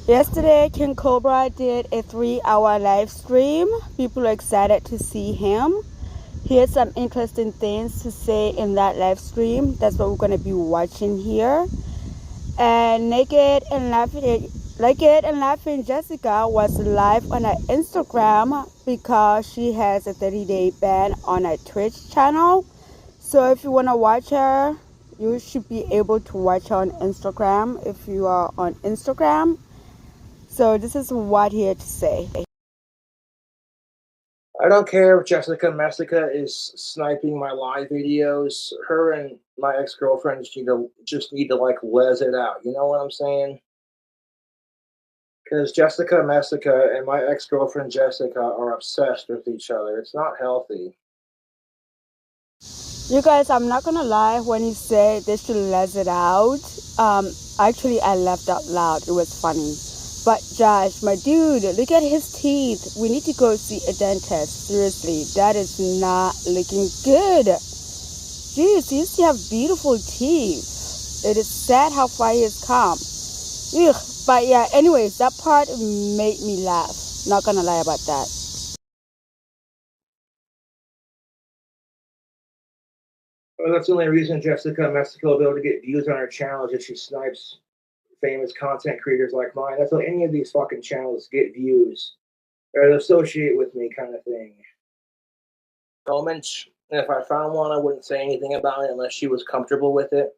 Yesterday, King Cobra did a 3-hour live stream. People are excited to see him. He has some interesting things to say in that live stream. That's what we're going to be watching here. And Naked and Laughing Jessica was live on her Instagram because she has a 30-day ban on her Twitch channel. So if you want to watch her, you should be able to watch her on Instagram if you are on Instagram. So this is what he had to say. I don't care if Jessica Messica is sniping my live videos. Her and my ex-girlfriend just need to like les it out. You know what I'm saying? Because Jessica Messica and my ex-girlfriend Jessica are obsessed with each other. It's not healthy. You guys, I'm not gonna lie, when he said they should let it out, actually I laughed out loud. It was funny. But Josh, my dude, look at his teeth. We need to go see a dentist. Seriously, that is not looking good. Jeez, he used to have beautiful teeth. It is sad how far he has come. Ugh. But yeah, anyways, that part made me laugh. Not gonna lie about that. Well, that's the only reason Jessica Messica will be able to get views on her channel is if she snipes famous content creators like mine. That's how any of these fucking channels get views or associate with me, kind of thing. Moments. And if I found one, I wouldn't say anything about it unless she was comfortable with it.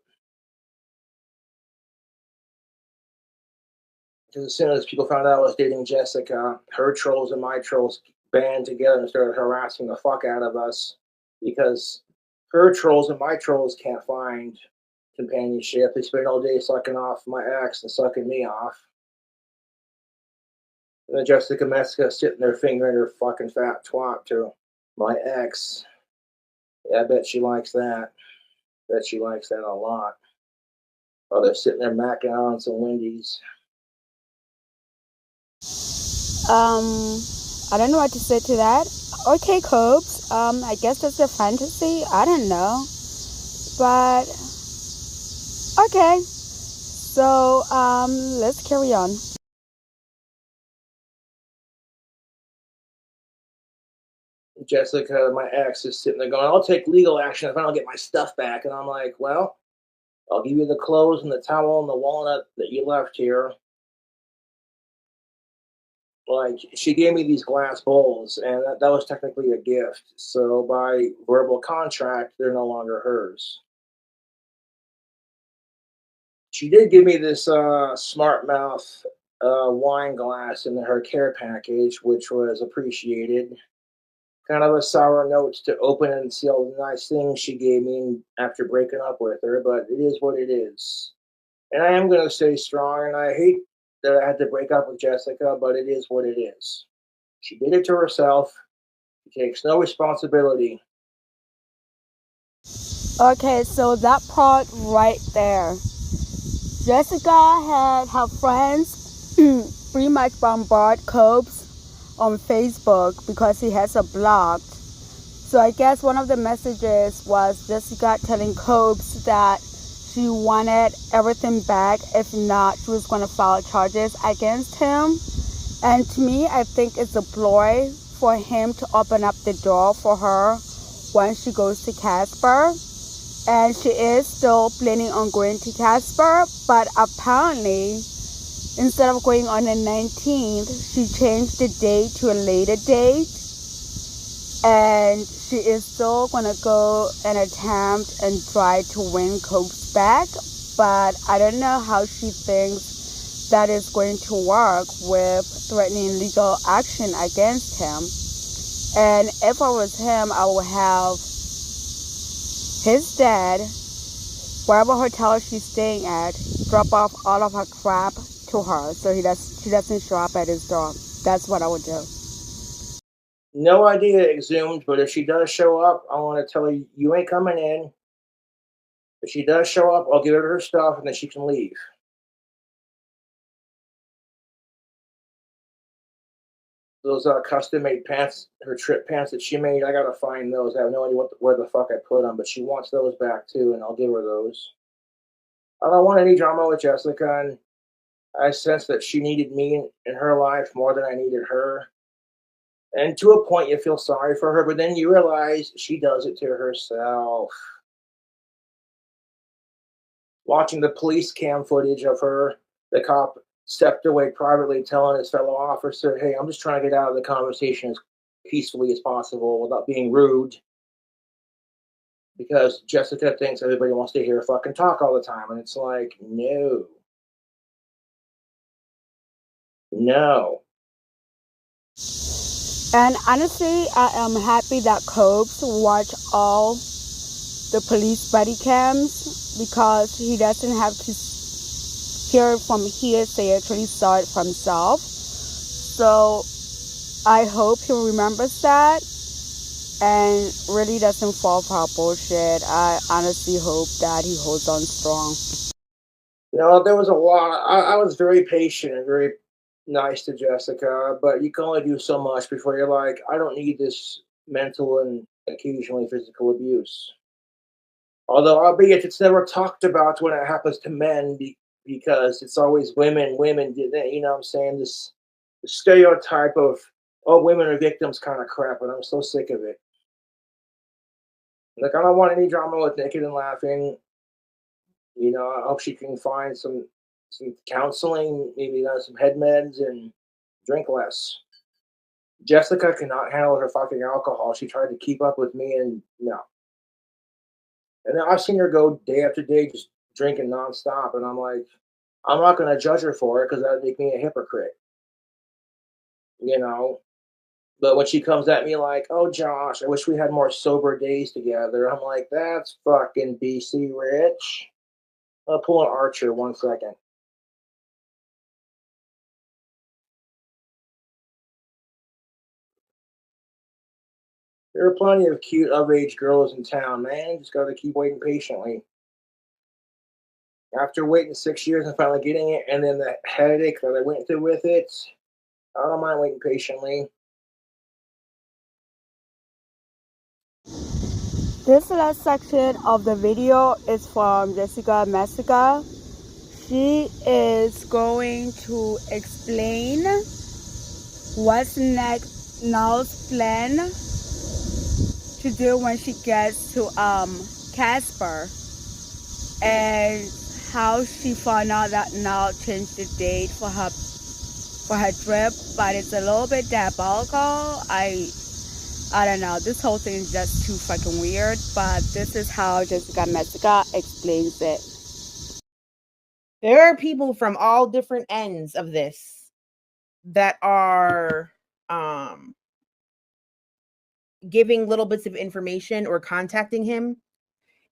Because as soon as people found out I was dating Jessica, her trolls and my trolls band together and started harassing the fuck out of us because her trolls and my trolls can't find companionship. They spend all day sucking off my ex and sucking me off. And then Jessica Messica sitting there fingering her fucking fat twat to my ex. Yeah, I bet she likes that. Bet she likes that a lot. While they're sitting there macking on some Wendy's. I don't know what to say to that. Okay, Copes. I guess that's a fantasy. I don't know. But okay. So, let's carry on. Jessica, my ex, is sitting there going, I'll take legal action if I don't get my stuff back. And I'm like, well, I'll give you the clothes and the towel and the walnut that you left here. Like, she gave me these glass bowls, and that was technically a gift. So by verbal contract, they're no longer hers. She did give me this smart mouth wine glass in her care package, which was appreciated. Kind of a sour note to open and see all the nice things she gave me after breaking up with her, but it is what it is. And I am going to stay strong, and I hate that I had to break up with Jessica, but it is what it is. She did it to herself. She takes no responsibility. Okay, so that part right there. Jessica had her friends pretty much bombard Copes on Facebook because he has her blocked. So I guess one of the messages was Jessica telling Copes that she wanted everything back. If not, she was going to file charges against him. And to me, I think it's a ploy for him to open up the door for her once she goes to Casper. And she is still planning on going to Casper, but apparently, instead of going on the 19th, she changed the date to a later date. And she is still going to go and attempt and try to win Copes back. But I don't know how she thinks that is going to work with threatening legal action against him. And if I was him, I would have his dad, wherever hotel she's staying at, drop off all of her crap to her so she doesn't show up at his door. That's what I would do. No idea exhumed, but if she does show up, I want to tell her you ain't coming in. If she does show up, I'll give her her stuff and then she can leave. Those custom made pants, her trip pants that she made, I gotta find those. I have no idea where the fuck I put them, but she wants those back too, and I'll give her those. I don't want any drama with Jessica, and I sensed that she needed me in her life more than I needed her. And to a point, you feel sorry for her, but then you realize she does it to herself. Watching the police cam footage of her, the cop stepped away privately, telling his fellow officer, "Hey, I'm just trying to get out of the conversation as peacefully as possible without being rude," because Jessica thinks everybody wants to hear her fucking talk all the time. And it's like, no, no. And honestly, I am happy that Cobes watched all the police body cams because he doesn't have to hear it from hearsay, actually saw it for himself. So I hope he remembers that and really doesn't fall for our bullshit. I honestly hope that he holds on strong. There was a lot. I was very patient and very nice to Jessica, but you can only do so much before you're like, I don't need this mental and occasionally physical abuse. Although, albeit it's never talked about when it happens to men because it's always women, women did that, you know what I'm saying? This stereotype of, oh, women are victims kind of crap, and I'm so sick of it. Like, I don't want any drama with Naked and Laughing. I hope she can find some counseling, maybe some head meds, and drink less. Jessica cannot handle her fucking alcohol. She tried to keep up with me, and no. And then I've seen her go day after day just drinking nonstop, and I'm like, I'm not going to judge her for it because that would make me a hypocrite, you know. But when she comes at me like, "Oh, Josh, I wish we had more sober days together," I'm like, "That's fucking BC Rich." I'll pull an Archer 1 second. There are plenty of cute of-age girls in town, man. Just got to keep waiting patiently. After waiting 6 years and finally getting it, and then the headache that I went through with it, I don't mind waiting patiently. This last section of the video is from Jessica Messica. She is going to explain what's next Nell's plan to do when she gets to Casper, and how she found out that Nell changed the date for her trip, but it's a little bit diabolical. I don't know. This whole thing is just too fucking weird, but this is how Jessica Messica explains it. There are people from all different ends of this that are giving little bits of information or contacting him.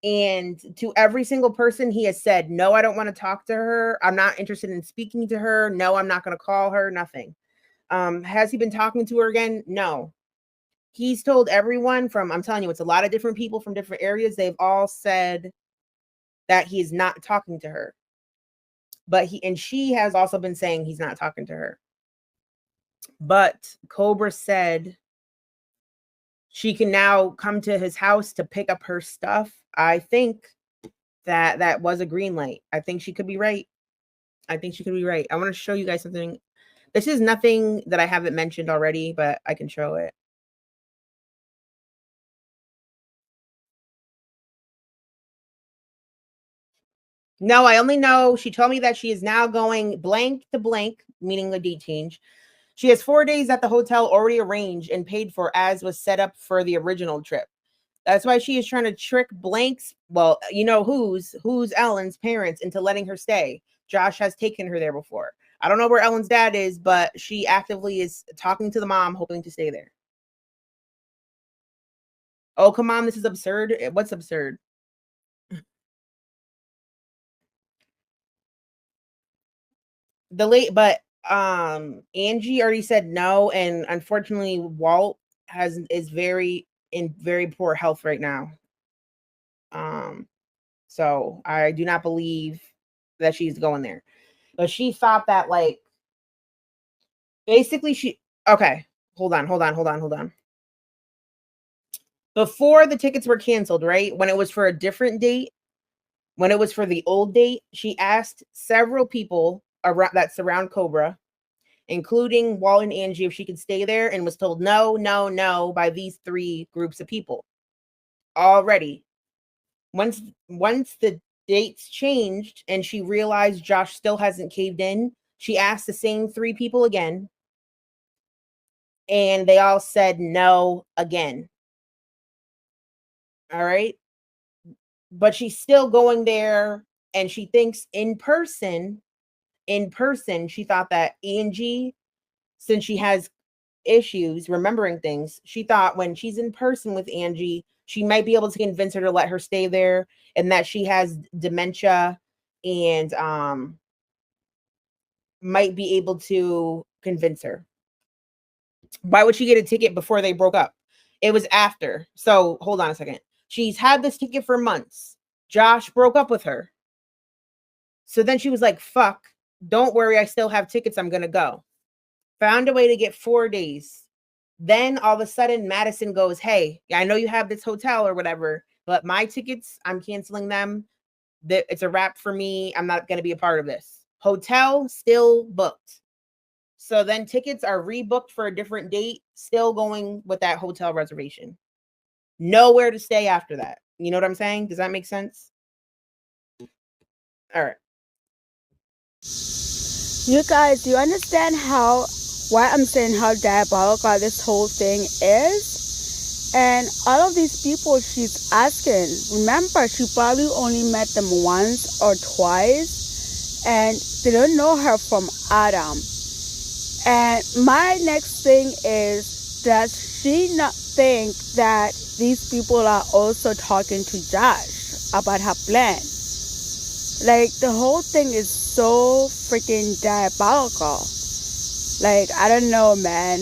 And to every single person, he has said, "No, I don't want to talk to her. I'm not interested in speaking to her. No, I'm not going to call her. Nothing." Has he been talking to her again? No. He's told everyone I'm telling you, it's a lot of different people from different areas. They've all said that he is not talking to her. But she has also been saying he's not talking to her. But Cobra said she can now come to his house to pick up her stuff. I think that was a green light. I think she could be right. I want to show you guys something. This is nothing that I haven't mentioned already, but I can show it. No, I only know she told me that she is now going blank to blank, meaning the date change. She has 4 days at the hotel already arranged and paid for, as was set up for the original trip. That's why she is trying to trick Blank's, well, you know who's Ellen's parents into letting her stay. Josh has taken her there before. I don't know where Ellen's dad is, but she actively is talking to the mom, hoping to stay there. Oh, come on, this is absurd. What's absurd? But Angie already said no, and unfortunately Walt is in very poor health right now. So I do not believe that she's going there. But she thought that, like, basically okay, hold on. Before the tickets were canceled, right? When it was for a different date, when it was for the old date, she asked several people around that surround Cobra, including Walt and Angie, if she could stay there, and was told no, no, no by these 3 groups of people already. Once the dates changed and she realized Josh still hasn't caved in, she asked the same 3 people again, and they all said no again. All right. But she's still going there, and she thinks in person, she thought that Angie, since she has issues remembering things, she thought when she's in person with Angie, she might be able to convince her to let her stay there, and that she has dementia and might be able to convince her. Why would she get a ticket before they broke up? It was after. So hold on a second. She's had this ticket for months. Josh broke up with her. So then she was like, fuck, don't worry, I still have tickets, I'm gonna go. Found a way to get 4 days. Then all of a sudden, Madison goes, hey, I know you have this hotel or whatever, but my tickets, I'm canceling them. It's a wrap for me. I'm not going to be a part of this. Hotel still booked. So then tickets are rebooked for a different date, still going with that hotel reservation. Nowhere to stay after that. You know what I'm saying? Does that make sense? All right. You guys, do you understand why I'm saying how diabolical this whole thing is? And all of these people she's asking, remember, she probably only met them once or twice, and they don't know her from Adam. And my next thing is, does she not think that these people are also talking to Josh about her plan? Like, the whole thing is so freaking diabolical. Like, I don't know, man.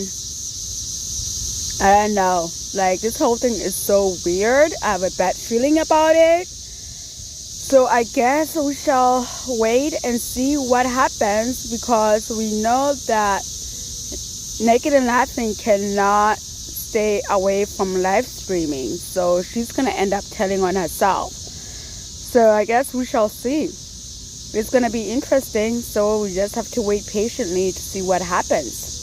I don't know. Like, this whole thing is so weird. I have a bad feeling about it. So I guess we shall wait and see what happens, because we know that Naked and Laughing cannot stay away from live streaming. So she's going to end up telling on herself. So I guess we shall see. It's going to be interesting. So we just have to wait patiently to see what happens.